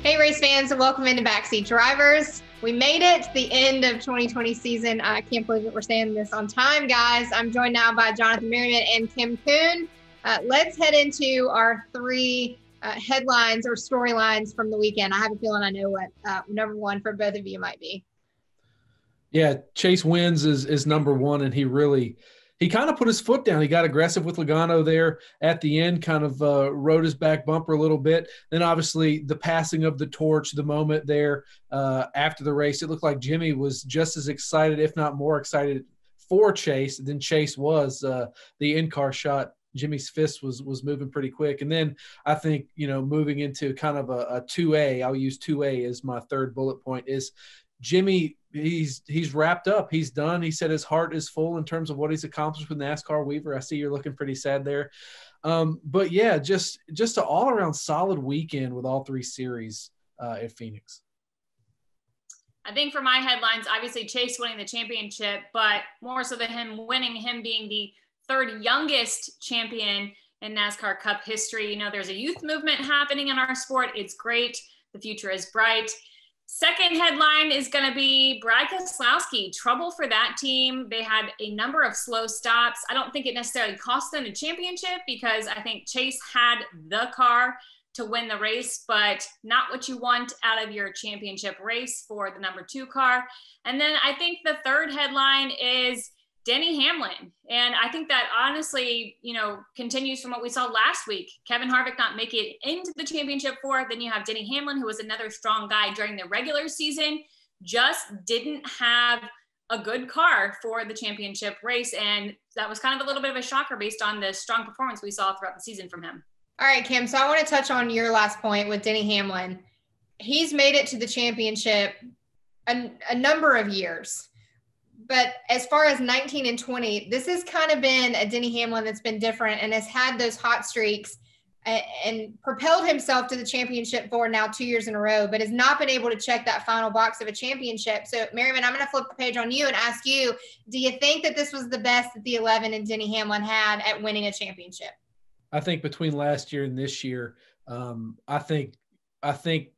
Hey, race fans, and welcome into Backseat Drivers. We made it to the end of 2020 season. I can't believe that we're saying this on time, guys. I'm joined now by Jonathan Merryman and Kim Coon. Let's head into our three headlines or storylines from the weekend. I have a feeling I know what number one for both of you might be. Yeah, Chase wins is number one, and he kind of put his foot down. He got aggressive with Logano there at the end, kind of rode his back bumper a little bit. Then obviously the passing of the torch, the moment there after the race, it looked like Jimmy was just as excited, if not more excited, for Chase than Chase was. The in-car shot, Jimmy's fist was moving pretty quick. And then I think, moving into kind of a 2A, I'll use 2A as my third bullet point, is Jimmy, he's wrapped up. He's done. He said his heart is full in terms of what he's accomplished with NASCAR. Weaver, I see you're looking pretty sad there. But yeah, just an all-around solid weekend with all three series at Phoenix. I think for my headlines, obviously Chase winning the championship, but more so than him winning, him being the third youngest champion in NASCAR Cup history. There's a youth movement happening in our sport. It's great. The future is bright. Second headline is going to be Brad Keselowski. Trouble for that team. They had a number of slow stops. I don't think it necessarily cost them a championship because I think Chase had the car to win the race, but not what you want out of your championship race for the number 2 car. And then I think the third headline is Denny Hamlin. And I think that honestly, continues from what we saw last week. Kevin Harvick not make it into the championship four. Then you have Denny Hamlin, who was another strong guy during the regular season, just didn't have a good car for the championship race. And that was kind of a little bit of a shocker based on the strong performance we saw throughout the season from him. All right, Kim. So I want to touch on your last point with Denny Hamlin. He's made it to the championship a number of years. But as far as 19 and 20, this has kind of been a Denny Hamlin that's been different and has had those hot streaks and propelled himself to the championship for now 2 years in a row, but has not been able to check that final box of a championship. So, Merryman, I'm going to flip the page on you and ask you, do you think that this was the best that the 11 and Denny Hamlin had at winning a championship? I think between last year and this year, I think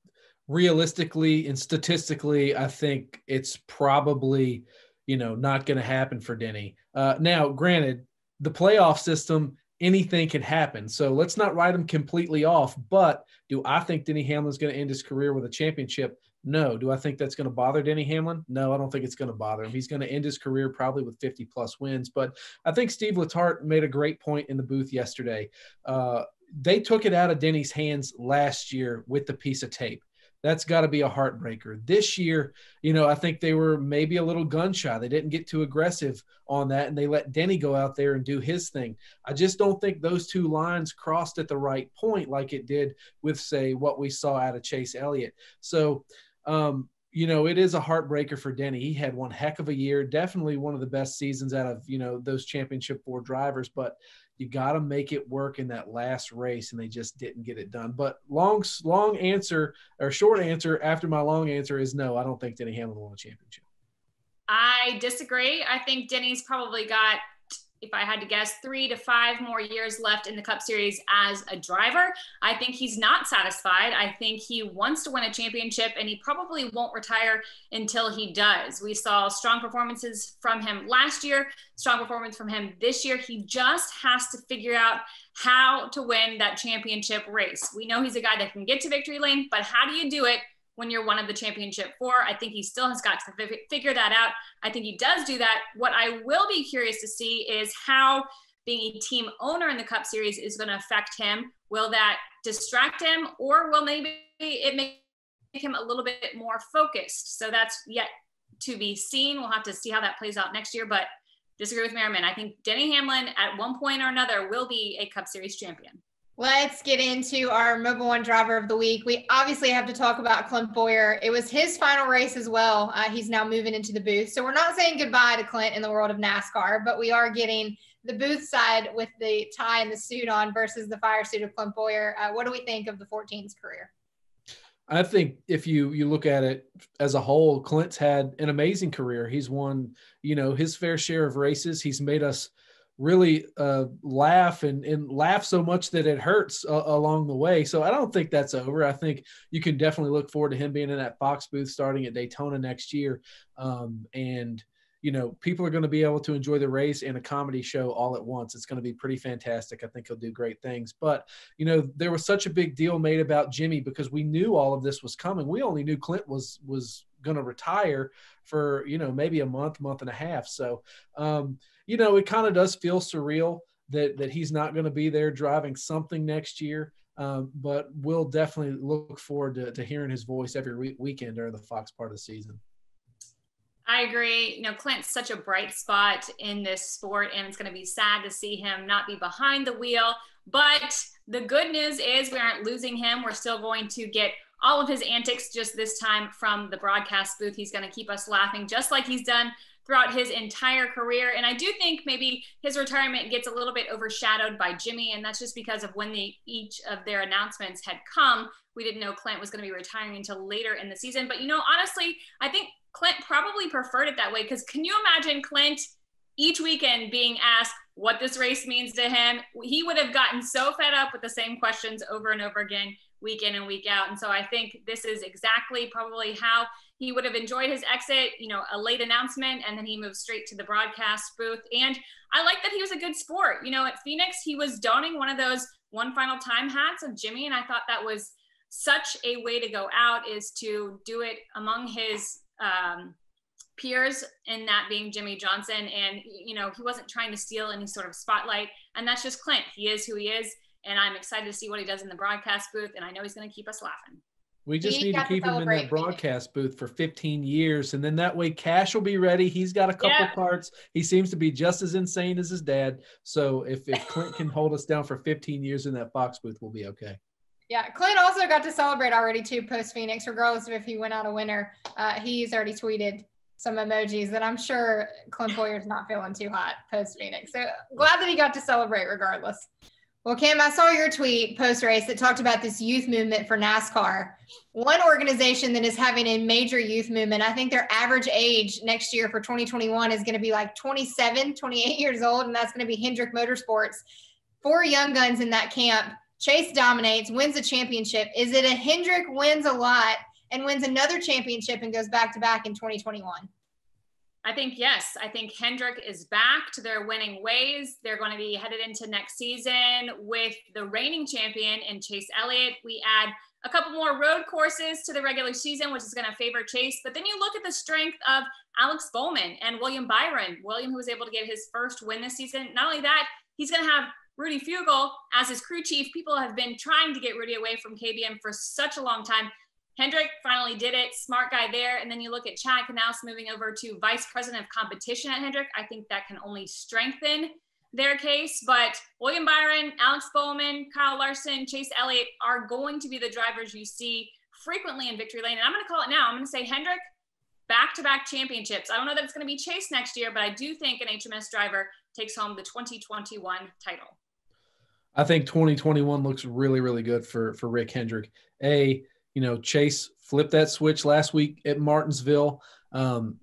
realistically and statistically, I think it's probably – not going to happen for Denny. Now, granted, the playoff system, anything can happen. So let's not write him completely off. But do I think Denny Hamlin's going to end his career with a championship? No. Do I think that's going to bother Denny Hamlin? No, I don't think it's going to bother him. He's going to end his career probably with 50-plus wins. But I think Steve Letarte made a great point in the booth yesterday. They took it out of Denny's hands last year with the piece of tape. That's got to be a heartbreaker. This year, I think they were maybe a little gun shy. They didn't get too aggressive on that, and they let Denny go out there and do his thing. I just don't think those two lines crossed at the right point like it did with, say, what we saw out of Chase Elliott. So, it is a heartbreaker for Denny. He had one heck of a year, definitely one of the best seasons out of, those championship 4 drivers, but you got to make it work in that last race, and they just didn't get it done. But short answer after my long answer is no, I don't think Denny Hamlin won a championship. I disagree. I think Denny's probably got, if I had to guess, 3 to 5 more years left in the Cup Series as a driver. I think he's not satisfied. I think he wants to win a championship, and he probably won't retire until he does. We saw strong performances from him last year, strong performance from him this year. He just has to figure out how to win that championship race. We know he's a guy that can get to victory lane, but how do you do it when you're one of the championship 4? I think he still has got to figure that out. I think he does do that. What I will be curious to see is how being a team owner in the Cup Series is going to affect him. Will that distract him, or will maybe it make him a little bit more focused? So that's yet to be seen. We'll have to see how that plays out next year, but disagree with Merryman. I think Denny Hamlin at one point or another will be a Cup Series champion. Let's get into our Mobil 1 driver of the week. We obviously have to talk about Clint Bowyer. It was his final race as well. He's now moving into the booth. So we're not saying goodbye to Clint in the world of NASCAR, but we are getting the booth side with the tie and the suit on versus the fire suit of Clint Bowyer. What do we think of the 14's career? I think if you look at it as a whole, Clint's had an amazing career. He's won, his fair share of races. He's made us really laugh and laugh so much that it hurts along the way. So I don't think that's over. I think you can definitely look forward to him being in that Fox booth starting at Daytona next year. And, you know, people are going to be able to enjoy the race and a comedy show all at once. It's going to be pretty fantastic. I think he'll do great things. But, you know, there was such a big deal made about Jimmy because we knew all of this was coming. We only knew Clint was going to retire for, you know, maybe a month and a half. So, you know, it kind of does feel surreal that he's not going to be there driving something next year. But we'll definitely look forward to hearing his voice every weekend during the Fox part of the season. I agree. You know, Clint's such a bright spot in this sport, and it's going to be sad to see him not be behind the wheel. But the good news is we aren't losing him. We're still going to get all of his antics just this time from the broadcast booth. He's going to keep us laughing just like he's done throughout his entire career. And I do think maybe his retirement gets a little bit overshadowed by Jimmy, and that's just because of when each of their announcements had come. We didn't know Clint was going to be retiring until later in the season. But, you know, honestly, I think Clint probably preferred it that way, because can you imagine Clint each weekend being asked what this race means to him? He would have gotten so fed up with the same questions over and over again, week in and week out. And so I think this is exactly probably how he would have enjoyed his exit, you know, a late announcement, and then he moved straight to the broadcast booth. And I like that he was a good sport. You know, at Phoenix, he was donning one of those one final time hats of Jimmy. And I thought that was such a way to go out, is to do it among his peers, and that being Jimmy Johnson. And, you know, he wasn't trying to steal any sort of spotlight, and that's just Clint. He is who he is, and I'm excited to see what he does in the broadcast booth, and I know he's going to keep us laughing. We just need to keep him in that broadcast booth for 15 years, and then that way Cash will be ready. He's got a couple parts. He seems to be just as insane as his dad. So if Clint can hold us down for 15 years in that Fox booth, we'll be okay. Yeah, Clint also got to celebrate already too post-Phoenix, regardless of if he went out a winner. He's already tweeted some emojis that I'm sure Clint Boyer's not feeling too hot post-Phoenix. So glad that he got to celebrate regardless. Well, Kim, I saw your tweet post-race that talked about this youth movement for NASCAR. One organization that is having a major youth movement, I think their average age next year for 2021 is going to be like 27, 28 years old, and that's going to be Hendrick Motorsports. 4 young guns in that camp. Chase dominates, wins a championship. Is it a Hendrick wins a lot and wins another championship and goes back-to-back in 2021? I think yes. I think Hendrick is back to their winning ways. They're going to be headed into next season with the reigning champion in Chase Elliott. We add a couple more road courses to the regular season, which is going to favor Chase. But then you look at the strength of Alex Bowman and William Byron. William, who was able to get his first win this season. Not only that, he's going to have Rudy Fugle as his crew chief. People have been trying to get Rudy away from KBM for such a long time. Hendrick finally did it. Smart guy there. And then you look at Chad Knaus moving over to vice president of competition at Hendrick. I think that can only strengthen their case. But William Byron, Alex Bowman, Kyle Larson, Chase Elliott are going to be the drivers you see frequently in victory lane. And I'm going to call it now. I'm going to say Hendrick, back-to-back championships. I don't know that it's going to be Chase next year, but I do think an HMS driver takes home the 2021 title. I think 2021 looks really, really good for Rick Hendrick. You know, Chase flipped that switch last week at Martinsville.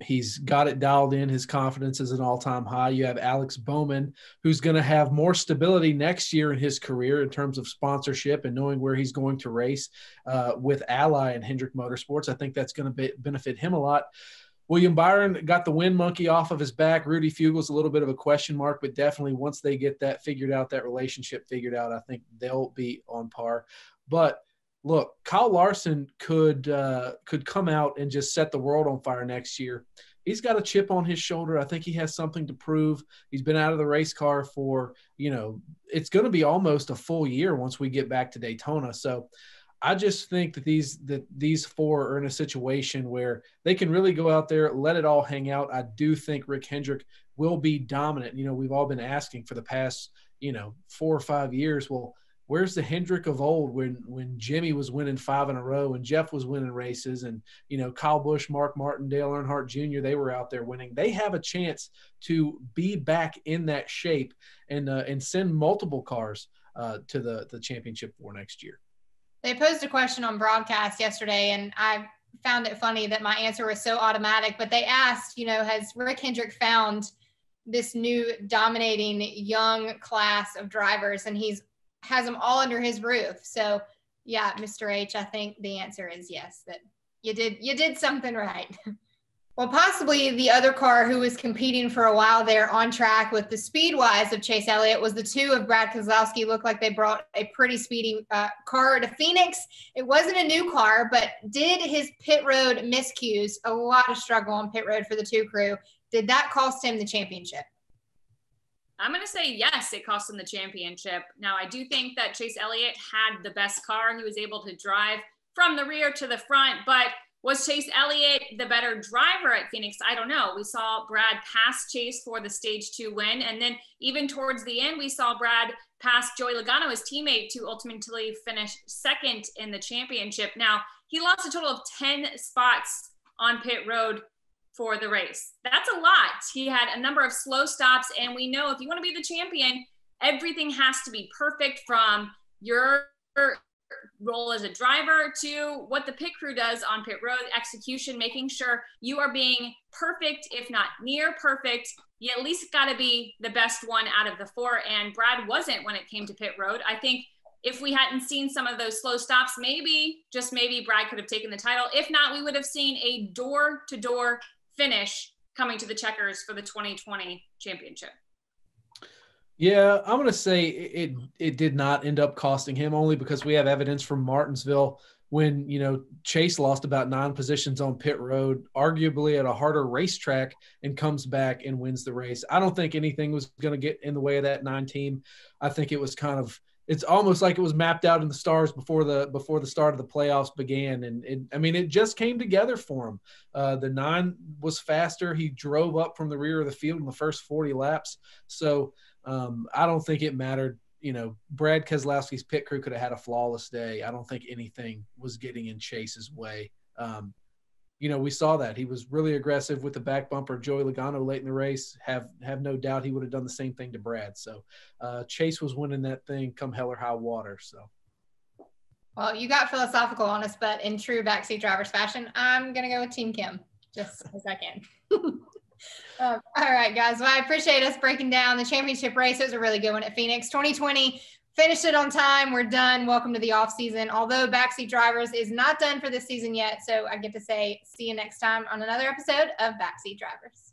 He's got it dialed in. His confidence is an all-time high. You have Alex Bowman, who's going to have more stability next year in his career in terms of sponsorship and knowing where he's going to race with Ally and Hendrick Motorsports. I think that's going to benefit him a lot. William Byron got the wind monkey off of his back. Rudy Fugle's a little bit of a question mark, but definitely once they get that figured out, that relationship figured out, I think they'll be on par. But look, Kyle Larson could come out and just set the world on fire next year. He's got a chip on his shoulder. I think he has something to prove. He's been out of the race car for, you know, it's going to be almost a full year once we get back to Daytona. So I just think that these 4 are in a situation where they can really go out there, let it all hang out. I do think Rick Hendrick will be dominant. You know, we've all been asking for the past, 4 or 5 years, well, where's the Hendrick of old when Jimmy was winning 5 in a row and Jeff was winning races and, Kyle Busch, Mark Martin, Dale Earnhardt Jr., they were out there winning. They have a chance to be back in that shape and send multiple cars to the championship for next year. They posed a question on broadcast yesterday, and I found it funny that my answer was so automatic, but they asked, has Rick Hendrick found this new dominating young class of drivers, and has them all under his roof. So yeah, Mr. H, I think the answer is yes, that you did something right. Well, possibly the other car who was competing for a while there on track with the speed-wise of Chase Elliott was the two of Brad Keselowski. Looked like they brought a pretty speedy car to Phoenix. It wasn't a new car, but did his pit road miscues, a lot of struggle on pit road for the two crew, did that cost him the championship? I'm going to say yes, it cost him the championship. Now, I do think that Chase Elliott had the best car. He was able to drive from the rear to the front, but was Chase Elliott the better driver at Phoenix? I don't know. We saw Brad pass Chase for the stage 2 win. And then even towards the end, we saw Brad pass Joey Logano, his teammate, to ultimately finish second in the championship. Now, he lost a total of 10 spots on pit road for the race. That's a lot. He had a number of slow stops. And we know if you want to be the champion, everything has to be perfect, from your role as a driver to what the pit crew does on pit road, execution, making sure you are being perfect, if not near perfect. You at least got to be the best one out of the 4, and Brad wasn't when it came to pit road. I think if we hadn't seen some of those slow stops, maybe, just maybe, Brad could have taken the title. If not, we would have seen a door-to-door finish coming to the checkers for the 2020 championship. Yeah, I'm going to say it did not end up costing him, only because we have evidence from Martinsville when, Chase lost about 9 positions on pit road, arguably at a harder racetrack, and comes back and wins the race. I don't think anything was going to get in the way of that 9 team. I think it was it's almost like it was mapped out in the stars before the start of the playoffs began. And it just came together for him. The 9 was faster. He drove up from the rear of the field in the first 40 laps. So, I don't think it mattered. Brad Keselowski's pit crew could have had a flawless day. I don't think anything was getting in Chase's way. We saw that. He was really aggressive with the back bumper. Joey Logano late in the race. Have no doubt he would have done the same thing to Brad. So Chase was winning that thing come hell or high water. So. Well, you got philosophical on us, but in true Backseat Drivers fashion, I'm going to go with Team Kim, just as I can. All right, guys. Well, I appreciate us breaking down the championship race. It was a really good one at Phoenix. 2020, finished it on time. We're done. Welcome to the off season. Although Backseat Drivers is not done for this season yet, so I get to say see you next time on another episode of Backseat Drivers.